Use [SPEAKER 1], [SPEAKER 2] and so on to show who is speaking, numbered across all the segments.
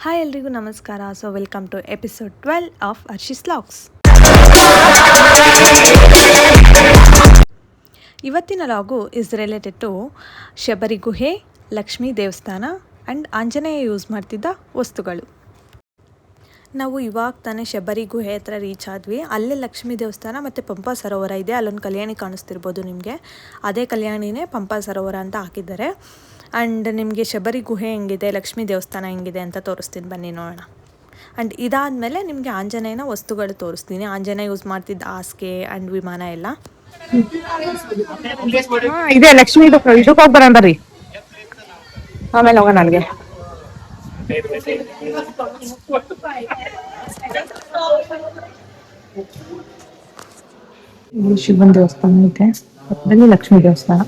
[SPEAKER 1] Hi ಎಲ್ರಿಗೂ ನಮಸ್ಕಾರ. So welcome to episode 12 of Arshi's vlogs. ಇವತ್ತಿನ log is related to Shabari ಗುಹೆ, ಲಕ್ಷ್ಮೀ ದೇವಸ್ಥಾನ ಆ್ಯಂಡ್ ಆಂಜನೇಯ ಯೂಸ್ ಮಾಡ್ತಿದ್ದ ವಸ್ತುಗಳು. ನಾವು ಇವಾಗ ತಾನೇ ಶಬರಿ ಗುಹೆ ಹತ್ರ ರೀಚ್ ಆದ್ವಿ. ಅಲ್ಲೇ ಲಕ್ಷ್ಮೀ ದೇವಸ್ಥಾನ ಮತ್ತು ಪಂಪಾ ಸರೋವರ ಇದೆ. ಅಲ್ಲೊಂದು ಕಲ್ಯಾಣಿ ಕಾಣಿಸ್ತಿರ್ಬೋದು ನಿಮಗೆ. ಅದೇ ಕಲ್ಯಾಣಿನೇ ಪಂಪಾ ಸರೋವರ ಅಂತ ಹಾಕಿದ್ದಾರೆ. ಆ್ಯಂಡ್ ನಿಮಗೆ ಶಬರಿ ಗುಹೆ ಹೆಂಗಿದೆ, ಲಕ್ಷ್ಮೀ ದೇವಸ್ಥಾನ ಹೆಂಗಿದೆ ಅಂತ ತೋರಿಸ್ತೀನಿ, ಬನ್ನಿ ನೋಡೋಣ. ಆ್ಯಂಡ್ ಇದಾದಮೇಲೆ ನಿಮಗೆ ಆಂಜನೇಯನ ವಸ್ತುಗಳು ತೋರಿಸ್ತೀನಿ. ಆಂಜನೇಯ ಯೂಸ್ ಮಾಡ್ತಿದ್ದ ಹಾಸಿಗೆ ಆ್ಯಂಡ್ ವಿಮಾನ ಎಲ್ಲ
[SPEAKER 2] ಇದೆ. ಲಕ್ಷ್ಮೀ ಇದಕ್ಕೆ ಹೋಗಿ ಬರೋಣ ಬರ್ರಿ, ಆಮೇಲೆ ಹೋಗೋಣ ಅಲ್ಲಿಗೆ. ಶಿವನ್ ದೇವಸ್ಥಾನ ಐತೆ, ಪಕ್ಕದಲ್ಲಿ ಲಕ್ಷ್ಮೀ ದೇವಸ್ಥಾನ.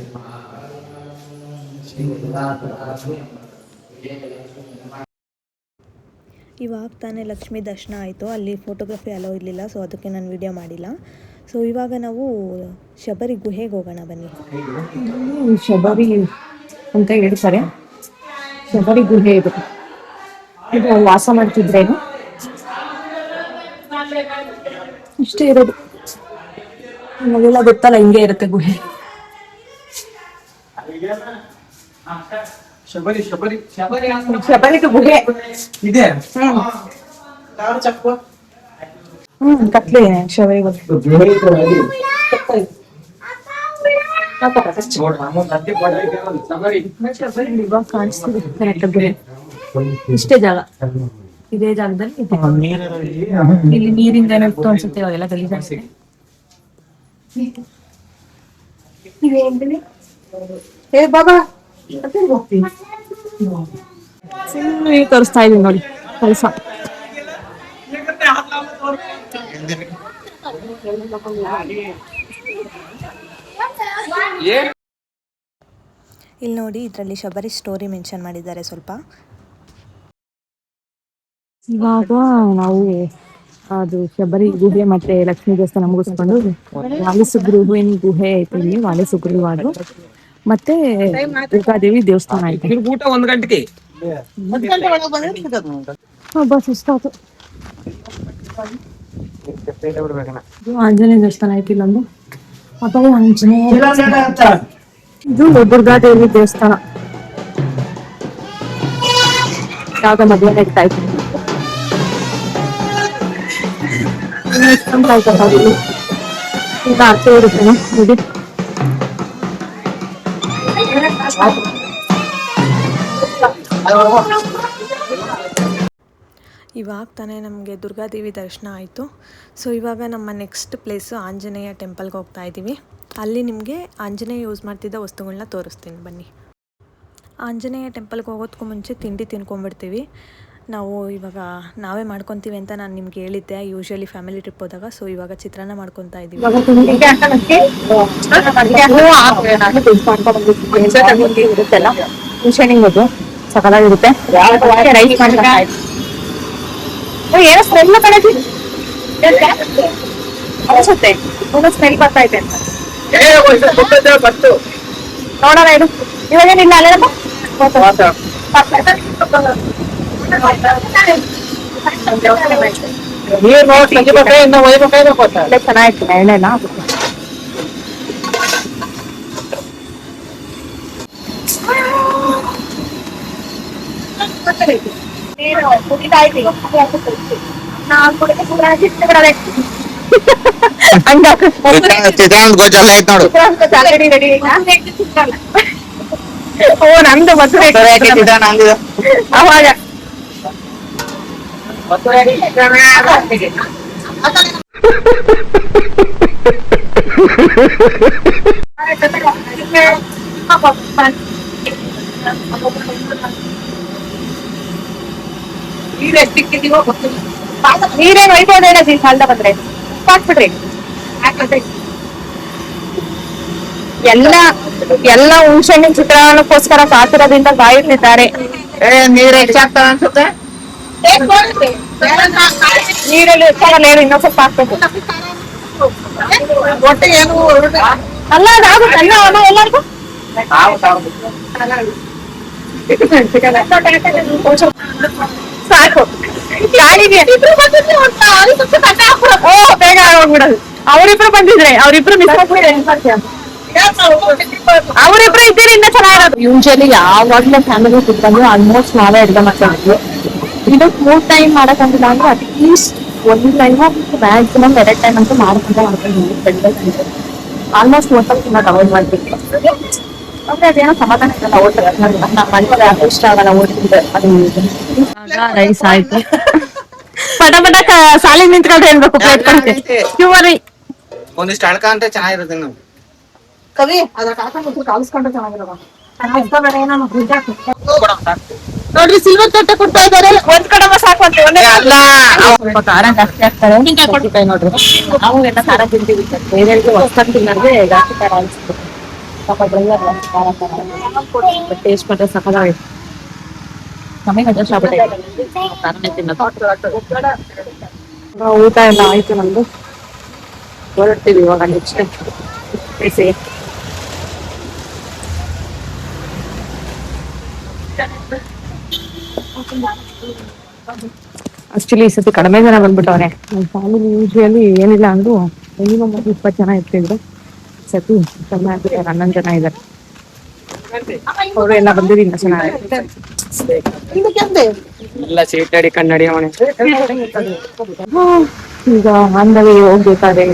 [SPEAKER 1] ಇವಾಗ ತಾನೇ ಲಕ್ಷ್ಮೀ ದರ್ಶನ ಆಯಿತು. ಅಲ್ಲಿ ಫೋಟೋಗ್ರಫಿ ಅಲೋ ಇರಲಿಲ್ಲ, ಸೊ ಅದಕ್ಕೆ ನಾನು ವಿಡಿಯೋ ಮಾಡಿಲ್ಲ. ಸೊ ಇವಾಗ ನಾವು ಶಬರಿ ಗುಹೆಗೆ ಹೋಗೋಣ ಬನ್ನಿ.
[SPEAKER 2] ಶಬರಿ ಅಂತ ಹೇಳ್ತಾರೆ, ಶಬರಿ ಗುಹೆ ಇದು. ಇದು ವಾಸ ಮಾಡ್ತಿದ್ರೇನು, ಇಷ್ಟೇ ಇರೋದು. ನಮಗೆಲ್ಲ ಗೊತ್ತಲ್ಲ, ಹಿಂಗೆ ಇರುತ್ತೆ ಗುಹೆ. ಶಬರಿದು ಗುಹೆ ಇದೆ. ಕತ್ಲೆ ಶಬರಿ ಗುಹೆ. ಇವಾಗ ಕಾಣಿಸ್ತಿದೆ ಕರೆಕ್ಟ್ ಗುಹೆ. ಇಷ್ಟೇ ಜಾಗ, ಇದೇ ಜಾಗದಲ್ಲಿ ಇಲ್ಲಿ ನೀರಿಂದ ಏನಿತ್ತು ಅನ್ಸುತ್ತೆ. ಅವೆಲ್ಲ ಗಲೀಜಾಗ್ತಿದೆ. ಏ ಬಾಬಾ ಸುಮ್ಮನೆ ತೋರಿಸ್ತಾ ಇದೀನಿ ನೋಡಿ ಕೆಲಸ.
[SPEAKER 1] ಇಲ್ಲಿ ನೋಡಿ, ಇದರಲ್ಲಿ ಶಬರಿ ಸ್ಟೋರಿ ಮೆನ್ಷನ್ ಮಾಡಿದ್ದಾರೆ ಸ್ವಲ್ಪ.
[SPEAKER 2] ಇವಾಗ ನಾವು ಅದು ಶಬರಿ ಗುಹೆ ಮತ್ತೆ ಲಕ್ಷ್ಮೀ ದೇವಸ್ಥಾನ ಮುಗಿಸ್ಕೊಂಡು ವಾಲಿಸುಗ್ರೀವನ ಗುಹೆ ಐತೆ ಇಲ್ಲಿ, ವಾಲಿಸುಗ್ರೀವಾದು ಮತ್ತೆ ದುರ್ಗಾದೇವಿ ದೇವಸ್ಥಾನ ಐತೆ.
[SPEAKER 3] ಊಟ 1 ಗಂಟೆಗೆ
[SPEAKER 2] ಬಸ್ ಇಷ್ಟಾಯ್ತು. ಆಂಜನೇಯ ದೇವಸ್ಥಾನ ಐತಿ ಇಲ್ಲೊಂದು. ಮತ್ತೆ ಆಂಜನೇಯ, ಇದು ದುರ್ಗಾದೇವಿ ದೇವಸ್ಥಾನ. ಯಾವ್ದೋ ಮದುವೆ ನಡೀತಾ ಇತ್ತು. ಈಗ ಅರ್ಥ ಇರುತ್ತೇನೆ ನೋಡಿ.
[SPEAKER 1] ಇವಾಗ ತಾನೇ ನಮಗೆ ದುರ್ಗಾದೇವಿ ದರ್ಶನ ಆಯಿತು. ಸೊ ಇವಾಗ ನಮ್ಮ ನೆಕ್ಸ್ಟ್ ಪ್ಲೇಸು ಆಂಜನೇಯ ಟೆಂಪಲ್ಗೆ ಹೋಗ್ತಾ ಇದ್ದೀವಿ. ಅಲ್ಲಿ ನಿಮಗೆ ಆಂಜನೇಯ ಯೂಸ್ ಮಾಡ್ತಿದ್ದ ವಸ್ತುಗಳನ್ನ ತೋರಿಸ್ತೀನಿ ಬನ್ನಿ. ಆಂಜನೇಯ ಟೆಂಪಲ್ಗೆ ಹೋಗೋದಕ್ಕೂ ಮುಂಚೆ ತಿಂಡಿ ತಿನ್ಕೊಂಡ್ಬಿಡ್ತೀವಿ. ನಾವು ಇವಾಗ ನಾವೇ ಮಾಡ್ಕೊತೀವಿ ಅಂತ ನಾನು ನಿಮ್ಗೆ ಹೇಳಿದ್ದೆ, ಯೂಶ್ವಲಿ ಫ್ಯಾಮಿಲಿ ಟ್ರಿಪ್ ಹೋದಾಗ. ಸೊ ಇವಾಗ ಚಿತ್ರಾನ್ನ ಮಾಡ್ಕೊತಾ ಇದ್ದೀವಿ.
[SPEAKER 2] ಸಕಲಾಗಿರುತ್ತೆ. ರೈಸ್ ಏನೋ ಸ್ಮೆಲ್ ಅನ್ಸುತ್ತೆ, ಸ್ಮೆಲ್ ಬರ್ತಾ ಇದೆ ಅಂತ ನೋಡೋಣ. ಇದು ಇವಾಗೇನಿಲ್ಲ ಅಲ್ಲೇನಪ್ಪ, ಚೆನ್ನಾಗಿತ್ತು ಎಣ್ಣೆಲ್ಲ. ಓ ನಂದು ಮದುವೆ ಅವಾಗ ನೀರೇನು ಒಯ್ಬೋದೇನ ಸಾಲದ ಬಂದ್ರೆ ಹಾಕ್ಬಿಡ್ರಿ. ಎಲ್ಲ ಹುಣ್ಸೆಹಣ್ಣಿನ ಚಿತ್ರಾನ್ನಕ್ಕೋಸ್ಕರ ಕಾತಿರೋದ್ರಿಂದ ಕಾಯುತ್ತಿದ್ದಾರೆ. ನೀರು ಹೆಚ್ಚಾಗ್ತದ ಅನ್ಸುತ್ತೆ. ನೀರಲ್ಲಿ ಹೆಚ್ಚಾಗಲ್ಲ, ಇನ್ನೊಂದ್ ಸ್ವಲ್ಪ ಹಾಕ್ಬೇಕು. ಅಲ್ಲ ಅದಾಗುತ್ತೆ ಎಲ್ಲರಿಗೂ. ಸಾರಿ ಬೇಗ ಹೋಗ್ಬಿಡೋದು. ಅವರಿಬ್ರು ಬಂದಿದ್ರೆ ಅವ್ರಿಬ್ರು ಮಿಸ್ ಅವರಿಬ್ರು ಇದ್ದೀರಿ ಇನ್ನ ಚೆನ್ನಾಗಿರೋದು. ಯೂಶಲಿ ಯಾವಾಗ್ಲೂ ಫ್ಯಾಮಿಲಿ ಕುತ್ಕೊಂಡು ಆಲ್ಮೋಸ್ಟ್ ನಾವೇ ಅಡ್ಗೆ ಮಾಡ್ಕೊಂಡಿದ್ವಿ. ಇದಕ್ಕೆ 3 ಟೈಮ್ ಮಾಡಕ್ಕಾಗಿಲ್ಲ ಅಂದ್ರೆ ಅಟ್ಲೀಸ್ಟ್ 1 ಟೈಮ್ ಮ್ಯಾಕ್ಸಿಮಮ್ 2 ಟೈಮ್ ಅಂತೂ ಮಾಡ್ಕೊಂಡಿದ್ವಿ. ಆಲ್ಮೋಸ್ಟ್ ಹೋಟೆಲ್ ತಿನ್ನೋದು ಅವಾಯ್ಡ್ ಮಾಡ್ಬೇಕು ಅಂದ್ರೆ ಅದೇನೋ ಸಮಾಧಾನ ಇರಲ್ಲ. ಹೋಟೆಲ್ ನಮ್ಮ ಮನೆಗೆ ಇಷ್ಟ ಆಗಲ್ಲ ಹೋಟೆಲ್. ಅದು ರೈಸ್ ಆಯ್ತು. ಪಟ ಪಟ ಸಾಲಿ ನಿಂತ್ಕೊಂಡ್ರೆ ಹೇಳ್ಬೇಕು ಪ್ಲೇಟ್ ಕೊಡುತ್ತೆ ಕ್ಯೂವರಿ
[SPEAKER 3] ಒಂದಿಷ್ಟು ಅಳ್ಕ ಅಂತ ಚೆನ್ನಾಗಿರುತ್ತೆ ನಾವು
[SPEAKER 2] ಕವಿ ಅದ್ರ ಕಾಲ್ಕೊಂಡು ಕಾಲಿಸ್ಕೊಂಡ್ರೆ ಚೆನ್ನಾಗಿರೋದು. ನೋಡ್ರಿ ಸಿಲ್ವರ್ ತಟ್ಟೆ ಕೊಡ್ತಾ ಇದಾರೆ. ಒಂದ್ ಕಡೆ ಸಾಕು ಅಂತ ಅಲ್ಲ ಸ್ವಲ್ಪ ಖಾರ ಜಾಸ್ತಿ ಆಗ್ತಾರೆ ನೋಡ್ರಿ. ನಾವು ಎಲ್ಲ ಖಾರ ತಿಂತೀವಿ. ಬೇರೆ ಹೊಸ್ತಾಗಿ ತಿನ್ನೋದ್ರೆ ಜಾಸ್ತಿ ಖಾರ ಅನ್ಸುತ್ತೆ. ಪಾಪ ಟೇಸ್ಟ್ ಮಾತ್ರ ಸಕಲಾಗಿದೆ. ನಮಗೆ ಅಡ್ಜಸ್ಟ್ ಆಗ್ಬಿಟ್ಟೆ ಖಾರನೇ ತಿನ್ನೋದು. ಊಟ ಎಲ್ಲ ಆಯ್ತು ನಮ್ದು. ಹೊರಡ್ತೀವಿ ಇವಾಗ ನೆಕ್ಸ್ಟ್ ಪ್ಲೇಸಿಗೆ. ಆಕ್ಚುಲಿ ಈ ಸತಿ ಕಡಿಮೆ ಜನ ಬಂದ್ಬಿಟ್ಟವ್ರೆ. ನಮ್ಮ ಫ್ಯಾಮಿಲಿ ಯೂಶುವಲಿ ಏನಿಲ್ಲ ಅಂದ್ರು ಮಿನಿಮಮ್ 20 ಜನ ಇರ್ತಿದ್ರು. ಸತಿ ಕಡಿಮೆ ಆಗ್ಬಿಟ್ಟು 11 ಜನ ಇದ್ದಾರೆ. ಅವರು ಎಲ್ಲ ಬಂದಿದ್ದು ಇನ್ನ ಚೆನ್ನಾಗಿದೆ.
[SPEAKER 3] ಎಲ್ಲ ಸೀಟಡಿ ಕನ್ನಡಿ ಅವನೇ
[SPEAKER 2] ಈಗ ಅಂದವೇ ಹೋಗ್ಬೇಕಾದ್ರೆ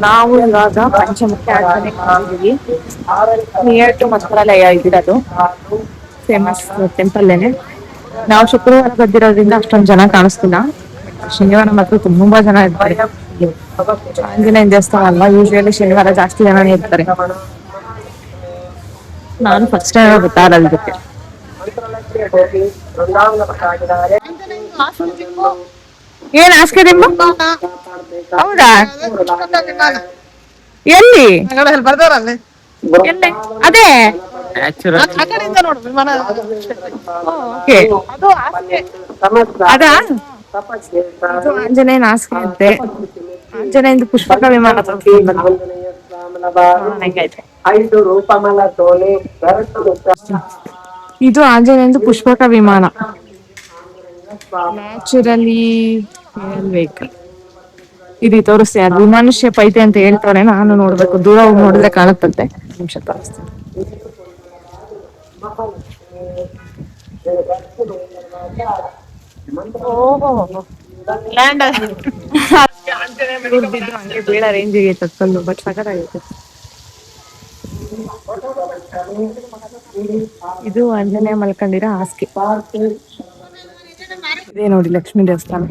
[SPEAKER 2] ನಾವು ಇವಾಗ ಪಂಚಮುಖಿ ಆರಾಧನೆ ಮಾಡಿದೀವಿ. ನಿಯರ್ ಟು ಮಂತ್ರಾಲಯ ಇದಿರೋದು ಫೇಮಸ್ ಟೆಂಪಲ್ಲೇನೆ. ನಾವು ಶುಕ್ರವಾರ ಬಂದಿರೋದ್ರಿಂದ ಅಷ್ಟೊಂದು ಜನ ಕಾಣಿಸ್ತಿಲ್ಲ. ಶನಿವಾರ ಮಾತ್ರ ತುಂಬಾ ಜನ ಇರ್ತಾರೆ. ಆಂಜನೇಯನ ದೇವಸ್ಥಾನ ಅಲ್ವಾ, ಯೂಶುವಲಿ ಶನಿವಾರ ಜಾಸ್ತಿ ಜನ ಇರ್ತಾರೆ. ನಾನು ಫಸ್ಟ್ ಟೈಮ್ ಗೊತ್ತಾಗಲ್ಲ ಇದಕ್ಕೆ. ಏನ್ ಆಸ್ಕೆ ನಿಮ್ಮ? ಹೌದಾ? ಎಲ್ಲಿ? ಎಲ್ಲಿ? ಅದೇ ಅದಾ ಆಂಜನೇಯನ ಆಸ್ಕೆ ಅಂತೆ. ಆಂಜನೇಯಂದು ಪುಷ್ಪಕ ವಿಮಾನ ಇದು ಆಂಜನೇಯಂದು ಪುಷ್ಪಕ ವಿಮಾನ. ನ್ಯಾಚುರಲಿ ವೆಹಿಕಲ್ ಇದು ತೋರಿಸ್ತೀನಿ. ಅದು ವಿಮಾನ ಶೇಪ್ ಐತೆ ಅಂತ ಹೇಳ್ತವ್ರೆ. ನಾನು ನೋಡ್ಬೇಕು, ದೂರ ಹೋಗಿ ನೋಡಿದ್ರೆ ಕಾಣುತ್ತಂತೆ. ನಿಮಿಷ ತೋರಿಸ್ತೀನಿ. ಹಂಗೆ ಬೀಳ ರೇಂಜಿಗೆ ತಕ್ಕಲ್ಲು ಬಟ್ ಸಕತ್ತಾಗೈತೆ. ಇದು ಆಂಜನೇಯ ಮಲ್ಕೊಂಡಿರೋ ಹಾಸಿಗೆ. ಇದೇ ನೋಡಿ ಲಕ್ಷ್ಮೀ ದೇವಸ್ಥಾನ.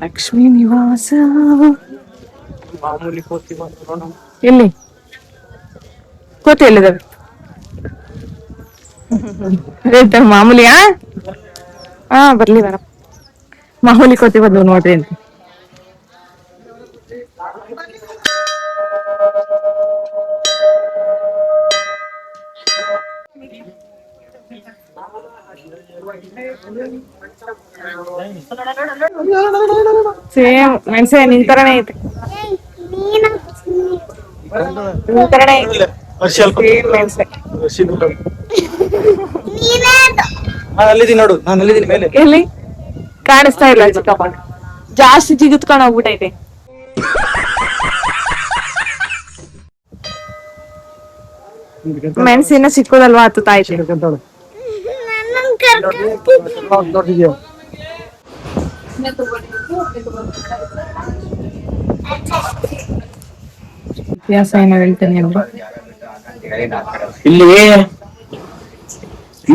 [SPEAKER 2] ಲಕ್ಷ್ಮೀ ನಿವಾಸ
[SPEAKER 3] ಮಾಮೂಲಿ ಕೋತಿ
[SPEAKER 2] ಎಲ್ಲಿ? ಕೋತಿ ಎಲ್ಲಿದ್ದಾವೆ? ಮಾಮೂಲಿಯಾ? ಬರ್ಲಿ ಬರ. ಮಾಮೂಲಿ ಕೋತಿ ಬಂದು ನೋಡ್ರಿ ಅಂತ. ಸೇಮ್ ಮೆಣಸೆ ನಿನ್ ತರನೇ ಐತೆ. ನಿನ್ ತರನೇ ಐತೆ ಮೆಣಸೆ.
[SPEAKER 3] ಅಲ್ಲಿದ್ದೀನಿ ನೋಡು, ನಾನು ಅಲ್ಲಿದ್ದೀನಿ ಮೇಲೆ.
[SPEAKER 2] ಎಲ್ಲಿ ಕಾಣಿಸ್ತಾ ಇಲ್ಲ ಚಿಕ್ಕಪ್ಪ, ಜಾಸ್ತಿ ಜಿಗುತ್ಕೊಂಡು ಹೋಗ್ಬಿಟ್ಟೈತೆ. ಮೆಣಸಿನ ಸಿಕ್ಕೋದಲ್ವಾ ಹತ್ತುತ್ತಾ ಐತೆ. ಇತಿಹಾಸ ಏನೋ ಹೇಳ್ತೇನೆ ಅಂದ್ರೆ
[SPEAKER 4] ಇಲ್ಲಿ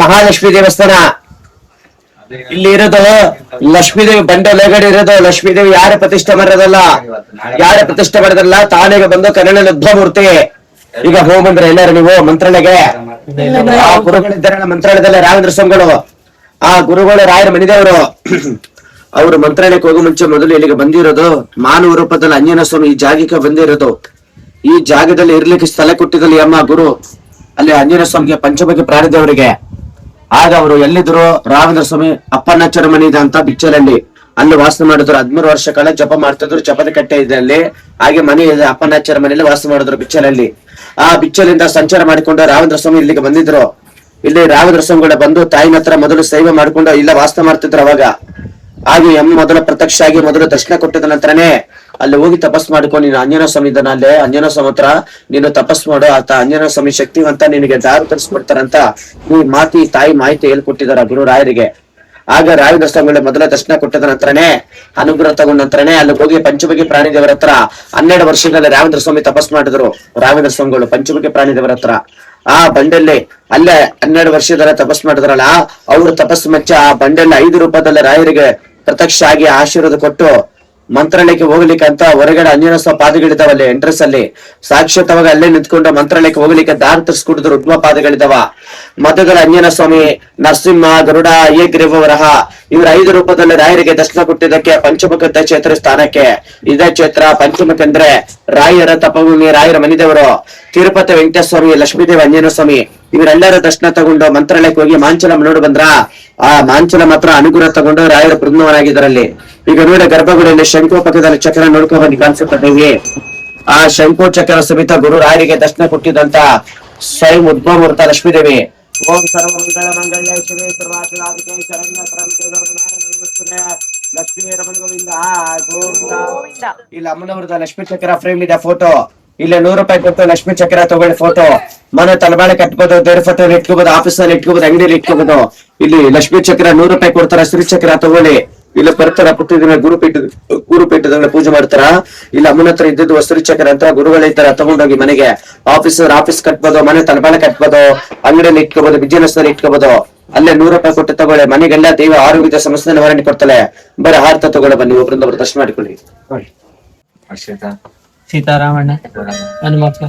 [SPEAKER 4] ಮಹಾಲಕ್ಷ್ಮಿ ದೇವಸ್ಥಾನ ಇಲ್ಲಿ ಇರೋದು. ಲಕ್ಷ್ಮೀದೇವಿ ಬಂಡೆ ಒಳಗಡೆ ಇರೋದು. ಲಕ್ಷ್ಮೀದೇವಿ ಯಾರ ಪ್ರತಿಷ್ಠೆ ಮಾಡೋದಲ್ಲ, ಯಾರ ಪ್ರತಿಷ್ಠೆ ಮಾಡೋದಲ್ಲ, ತಾನೇಗ ಬಂದು ಕನ್ನಡ ಉದ್ಭವ ಮೂರ್ತಿ. ಈಗ ಹೋಗ್ಬಂದ್ರೆ ಎಲ್ಲಾರು ನೀವು ಮಂತ್ರಾಲಯಗೆ. ಆ ಗುರುಗಳಿದ್ದಾರೆ ಮಂತ್ರಾಲಯದಲ್ಲಿ ರಾಘವೇಂದ್ರ ಸ್ವಾಮಿಗಳು. ಆ ಗುರುಗಳು ರಾಯರ ಮನಿದೇವರು. ಅವರು ಮಂತ್ರಾಲಯಕ್ಕೆ ಹೋಗೋ ಮುಂಚೆ ಮೊದಲು ಇಲ್ಲಿಗೆ ಬಂದಿರೋದು ಮಾನವ ರೂಪದಲ್ಲಿ ಆಂಜನೇಯ ಸ್ವಾಮಿ ಈ ಜಾಗಕ್ಕೆ ಬಂದಿರೋದು. ಈ ಜಾಗದಲ್ಲಿ ಇರ್ಲಿಕ್ಕೆ ಸ್ಥಳ ಕೊಟ್ಟಿದ್ದಲ್ಲಿ ಅಮ್ಮ ಗುರು ಅಲ್ಲಿ ಆಂಜನೇಯ ಸ್ವಾಮಿಗೆ ಪಂಚಮುಖಿ ಪ್ರಾಣಿದೇವರಿಗೆ. ಆಗ ಅವರು ಎಲ್ಲಿದ್ರು ರಾಘವೇಂದ್ರ ಸ್ವಾಮಿ ಅಪ್ಪಣ್ಣಾಚಾರ ಮನೆ ಇದೆ ಅಂತ ಬಿಚ್ಚಲಲ್ಲಿ ಅಲ್ಲಿ ವಾಸ ಮಾಡಿದ್ರು 13 ವರ್ಷ ಕಾಲ ಜಪ ಮಾಡ್ತಿದ್ರು. ಜಪದ ಕಟ್ಟೆ ಇದೆ ಅಲ್ಲಿ. ಹಾಗೆ ಮನೆ ಇದೆ, ಅಪ್ಪನಾಚಾರ ಮನೆಯಲ್ಲಿ ವಾಸ ಮಾಡಿದ್ರು ಬಿಚ್ಚಲಲ್ಲಿ. ಆ ಬಿಚ್ಚಲಿಂದ ಸಂಚಾರ ಮಾಡಿಕೊಂಡು ರಾಘವೇಂದ್ರ ಸ್ವಾಮಿ ಇಲ್ಲಿಗೆ ಬಂದಿದ್ರು. ಇಲ್ಲಿ ರಾಘವೇಂದ್ರ ಸ್ವಾಮಿಗಳ ಬಂದು ತಾಯಿನ ಹತ್ರ ಮೊದಲು ಸೇವೆ ಮಾಡ್ಕೊಂಡು ಇಲ್ಲ ವಾಸ ಮಾಡ್ತಿದ್ರು ಅವಾಗ. ಹಾಗೆ ಮೊದಲ ಪ್ರತ್ಯಕ್ಷ ಆಗಿ ಮೊದಲು ದರ್ಶನ ಕೊಟ್ಟಿದ ನಂತರನೇ ಅಲ್ಲಿ ಹೋಗಿ ತಪಸ್ ಮಾಡ್ಕೊಂಡು, ನೀನು ಅಂಜನ ಸ್ವಾಮಿ ಇದ್ದಾನ ಅಲ್ಲೇ, ಅಂಜನ ಸ್ವಾಮಿ ಹತ್ರ ನೀನು ತಪಸ್ ಮಾಡು, ಆತ ಅಂಜನ ಸ್ವಾಮಿ ಶಕ್ತಿವಂತ, ನಿನಗೆ ದಾರು ತರಿಸ್ಬಿಡ್ತಾರಂತ ಈ ತಾಯಿ ಮಾಹಿತಿ ಹೇಳ್ಕೊಟ್ಟಿದಾರ ಗುರು ರಾಯರಿಗೆ. ಆಗ ರಾಘವೇಂದ್ರ ಸ್ವಾಮಿಗಳ ಮೊದಲ ದರ್ಶನ ಕೊಟ್ಟಿದ ನಂತರನೇ, ಅನುಗ್ರಹ ತಗೊಂಡ ನಂತರನೇ ಅಲ್ಲಿ ಹೋಗಿ ಪಂಚಮುಖಿ ಪ್ರಾಣಿ ದೇವರ ಹತ್ರ 12 ವರ್ಷಗಳಲ್ಲಿ ರಾಘವೇಂದ್ರ ಸ್ವಾಮಿ ತಪಸ್ ಮಾಡಿದ್ರು. ರಾಘವೇಂದ್ರ ಸ್ವಾಮಿಗಳು ಪಂಚಮುಖಿ ಪ್ರಾಣಿ ದೇವರ ಹತ್ರ ಆ ಬಂಡೆಲ್ಲಿ ಅಲ್ಲೇ 12 ವರ್ಷದ ತಪಸ್ ಮಾಡಿದ್ರಲ್ಲ, ಅವ್ರ ತಪಸ್ಸು ಮೆಚ್ಚ ಆ ಬಂಡೆಲ್ಲ 5 ರೂಪದಲ್ಲಿ ರಾಯರಿಗೆ ಪ್ರತ್ಯಕ್ಷ ಆಗಿ ಆಶೀರ್ವಾದ ಕೊಟ್ಟು ಮಂತ್ರಾಲಯಕ್ಕೆ ಹೋಗ್ಲಿಕ್ಕೆ ಅಂತ ಹೊರಗಡೆ ಅಂಜನ ಸ್ವಾಮಿ ಪಾದಗಳಿದಾವಲ್ಲಿ ಎಂಟ್ರೆನ್ಸ್ ಅಲ್ಲಿ. ಸಾಕ್ಷಾತ್ವಾಗಿ ಅಲ್ಲೇ ನಿಂತ್ಕೊಂಡು ಮಂತ್ರಾಲಯಕ್ಕೆ ಹೋಗ್ಲಿಕ್ಕೆ ದಾರಿ ತರಿಸ್ಕೊಟ್ಟಿದ್ರು. ಉದ್ಮ ಪಾದಗಳಿದಾವ. ಮಧ್ಯದಲ್ಲಿ ಅಂಜನ ಸ್ವಾಮಿ, ನರಸಿಂಹ, ಗರುಡ, ಏಗ್ರೀವರಹ ಇವ್ರ 5 ರೂಪದಲ್ಲಿ ರಾಯರಿಗೆ ದರ್ಶನ ಕೊಟ್ಟಿದ್ದಕ್ಕೆ ಪಂಚಮುಖ ಕ್ಷೇತ್ರ ಸ್ಥಾನಕ್ಕೆ. ಇದೇ ಕ್ಷೇತ್ರ ಪಂಚಮುಖ ಅಂದ್ರೆ ರಾಯರ ತಪಭೂಮಿ, ರಾಯರ ಮನಿದೇವರು. ತಿರುಪತಿ ವೆಂಕಟೇಶ್ವರ ಸ್ವಾಮಿ, ಲಕ್ಷ್ಮೀದೇವಿ, ಅಂಜನ ಸ್ವಾಮಿ ಇವರೆಲ್ಲರ ದರ್ಶನ ತಗೊಂಡು ಮಂತ್ರಾಲಯಕ್ಕೆ ಹೋಗಿ ಮಾಂಚಲಂ ನೋಡಿ ಬಂದ್ರ. ಆ ಮಾಂಚಲಂ ಹತ್ರ ಅನುಗ್ರಹ ತಗೊಂಡು ರಾಯರ ಬೃಂದವನಾಗಿದ್ದರಲ್ಲಿ. ಈಗ ನೋಡಿ ಗರ್ಭಗುಡಿಯಲ್ಲಿ ಶಂಕು ಪಕ್ಕದಲ್ಲಿ ಚಕ್ರ ನೋಡ್ಕೊಂಡ್ ಬಂದು ಕಾಣಿಸುತ್ತದೆ. ಆ ಶಂಕು ಚಕ್ರ ಸಮೇತ ಗುರು ರಾಯರಿಗೆ ದರ್ಶನ ಕೊಟ್ಟಿದ್ದಂತ ಸ್ವಯಂ ಉದ್ಭವಮೂರ್ತ ಲಕ್ಷ್ಮೀದೇವಿ. ಓಂ ಸರ್ವಮಂಗಳ ಮಂಗಲ್ಯ ಶಿವೆ ಸರ್ವಾರ್ಥಸಾಧಿಕೆ ಶರಣ್ಯ ತ್ರ್ಯಂಬಕೆ ಗೌರಿ ನಾರಾಯಣಿ ನಮಸ್ತುತೆ ಲಕ್ಷ್ಮೀ ರಮಣ ಗೋವಿಂದ ಗೋವಿಂದ. ಇಲ್ಲಿ ಅಮ್ಮನವ್ರದ ಲಕ್ಷ್ಮೀ ಚಕ್ರ ಫ್ರೇಮ್ ಇದೆ ಫೋಟೋ. ಇಲ್ಲಿ 100 ರೂಪಾಯಿ ಕೊಟ್ಟು ಲಕ್ಷ್ಮೀ ಚಕ್ರ ತಗೊಳ್ಳಿ ಫೋಟೋ. ಮನೆ ತಲಬಾಳೆ ಕಟ್ಬೋದು, ದೇವ್ರ ಫೋಟೋ ಇಟ್ಕೋಬಹುದು, ಆಫೀಸಲ್ಲಿ ಇಟ್ಕೋಬಹುದು, ಅಂಗಡಿಯಲ್ಲಿ ಇಟ್ಕೋಬಹುದು. ಇಲ್ಲಿ ಲಕ್ಷ್ಮೀ ಚಕ್ರ 100 ರೂಪಾಯಿ ಕೊಡ್ತಾರ. ಶ್ರೀ ಚಕ್ರ ತಗೊಳ್ಳಿ. ಇಲ್ಲಿ ಬರ್ತಾರ ಪ್ರತಿದಿನ ಗುರುಪೀಠದಲ್ಲಿ ಪೂಜೆ ಮಾಡ್ತಾರ. ಇಲ್ಲಿ ಅಮ್ಮನ ಹತ್ರ ಇದ್ದದ್ದು ವಸ್ತ್ರಿ ಚಕ್ರ ಅಂತ ಗುರುಗಳ ಇದ್ದಾರ. ತಗೊಂಡೋಗಿ ಮನೆಗೆ ಆಫೀಸ್ ಕಟ್ಬೋದು, ಮನೆ ತಲಬಾಳೆ ಕಟ್ಬೋದು, ಅಂಗಡಿಯಲ್ಲಿ ಇಟ್ಕೋಬಹುದು, ಬಿಸಿನೆಸ್ ನಲ್ಲಿ ಇಟ್ಕೋಬಹುದು. ಅಲ್ಲೇ 100 ರೂಪಾಯಿ ಕೊಟ್ಟು ತಗೊಳ್ಳಿ. ಮನೆಗೆಲ್ಲ ದೈವ ಆರೋಗ್ಯದ ಸಮಸ್ಯೆ ನಿವಾರಣೆ ಕೊಡ್ತಾಳೆ. ಬರೀ ಹಾರ್ತ ತಗೊಳ್ಳಿ, ಬನ್ನಿ ಒಬ್ಬರಿಂದ ದರ್ಶನ ಮಾಡಿಕೊಳ್ಳಿ.
[SPEAKER 5] ಸೀತಾರಾಮಣ್ಣ ಹನುಮಕ್ಕ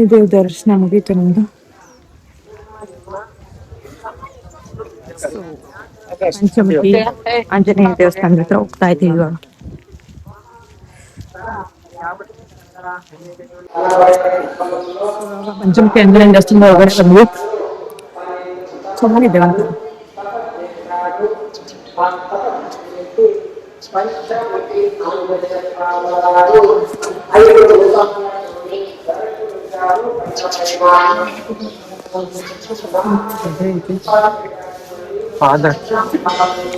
[SPEAKER 2] ಇದು ದರ್ಶನ ಮುಗೀತು ನಮ್ದು. ಪಂಚಮುಖಿ ಆಂಜನೇಯ ದೇವಸ್ಥಾನದ ಹತ್ರ ಹೋಗ್ತಾ ಇದ್ದೀವಿ ಇವಾಗ. ಪಂಚಮುಖಿ ಆಂಜನೇಯ ದೇವಸ್ಥಾನದ ಒಳಗಡೆ ಬಂದ್ವಿ. ಚೆನ್ನಾಗಿದೆ ಅಂತ.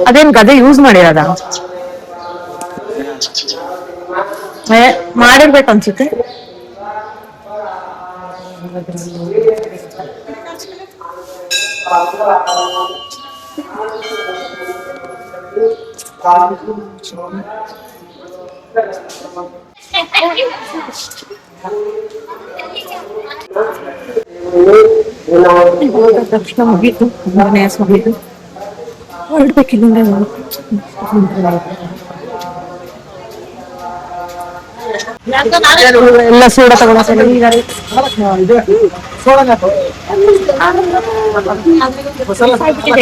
[SPEAKER 2] ಅದೇನ್ ಗದೆ ಯೂಸ್ ಮಾಡಿರೋದ? ಮಾಡಿರ್ಬೇಕು ಅನ್ಸುತ್ತೆ. ದರ್ಶನ ಮುಗೀತು, ಮುಗೀತು. ಹೊರಡ್ಬೇಕಿಲ್ಲಿಂದ. ಎಲ್ಲ ಸೋಡ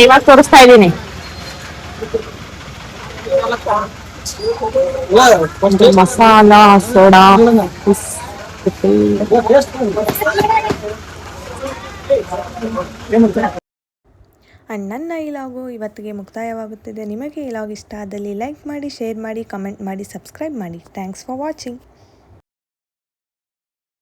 [SPEAKER 2] ಇವಾಗ ತೋರಿಸ್ತಾ ಇದ್ದೀನಿ. ಮಸಾಲ ಸೋಡಾ
[SPEAKER 1] ಆ್ಯಂಡ್ ನನ್ನ ಈ ಲಾಗು ಇವತ್ತಿಗೆ ಮುಕ್ತಾಯವಾಗುತ್ತಿದೆ. ನಿಮಗೆ ಈ ಲಾಗ್ ಇಷ್ಟ ಆದಲ್ಲಿ ಲೈಕ್ ಮಾಡಿ, ಶೇರ್ ಮಾಡಿ, ಕಮೆಂಟ್ ಮಾಡಿ, ಸಬ್ಸ್ಕ್ರೈಬ್ ಮಾಡಿ. Thanks for watching.